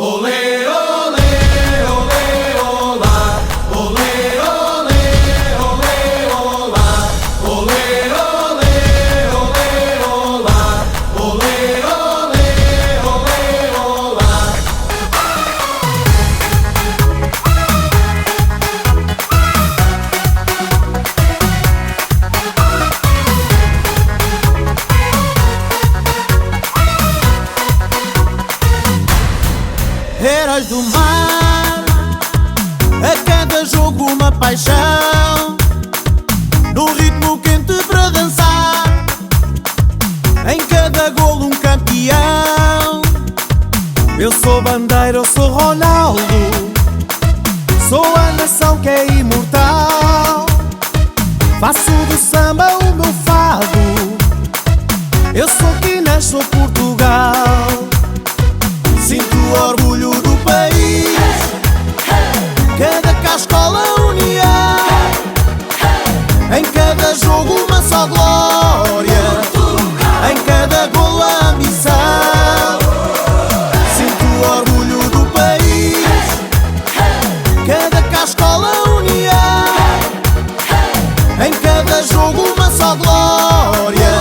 Olê, olê, olê, olá. Olê, olê, olê, olá. Olê, olê, olê, olá. Olê, olê, olê, olá. Heróis do mar, a cada jogo uma paixão, num ritmo quente para dançar, em cada golo um campeão. Eu sou bandeira, eu sou Ronaldo, sou a nação que é imortal. Faço do samba o meu fado, eu sou Guiné, sou Portugal. Sinto o orgulho do país, cada cascola união, em cada jogo uma só glória, em cada golo a ambição. Sinto o orgulho do país, cada cascola união, em cada jogo uma só glória,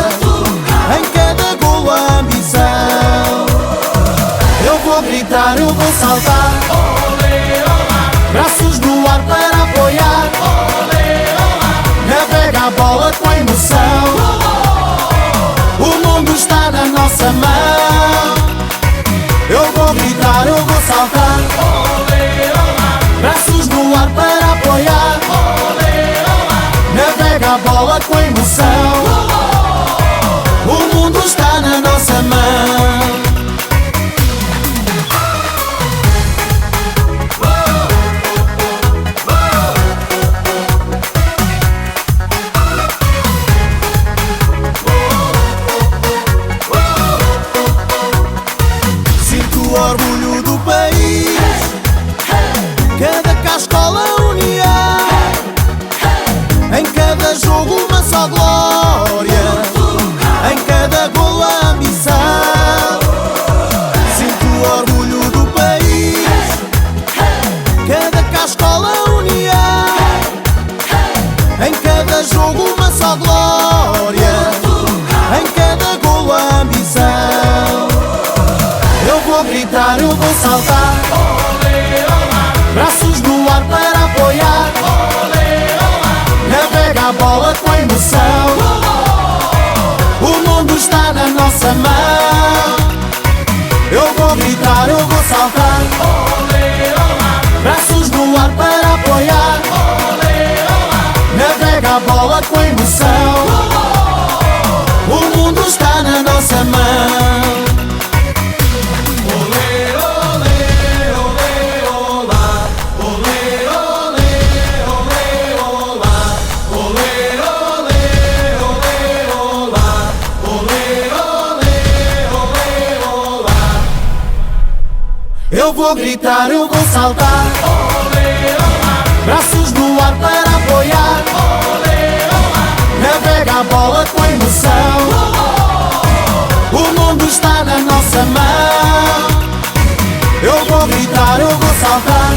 em cada golo a ambição. Eu vou gritar, eu vou saltar, Olê, olá. braços no ar para apoiar, Olê, olá. navega a bola com emoção. O mundo está na nossa mão. Eu vou gritar, eu vou saltar, Olê, olá. braços no ar para apoiar, Olê, olá. navega a bola com emoção. O mundo está na nossa mão. O orgulho do país, cada cascola união, em cada jogo uma só glória, em cada golo a ambição. Sinto o orgulho do país, cada cascola união, em cada jogo uma só glória, em cada golo a ambição. Eu vou gritar, eu vou saltar, Olê, olá. braços no ar para apoiar, Olê, olá. navega a bola com emoção. O mundo está na nossa mão. Eu vou gritar, eu vou saltar, Olê, olá. braços no ar para apoiar, Olê, olá. navega a bola com emoção. O mundo está na nossa mão. Olê, olê, olê, olá. Olê, olê, olê, olá. Olê, olê, olê, olá. Olê, olê, olê, olá. Eu vou gritar, eu vou saltar, Olê, olá. braços no ar para apoiar, Olê, olá. navega a bola com emoção. O mundo está na nossa mão. Eu vou gritar, eu vou saltar,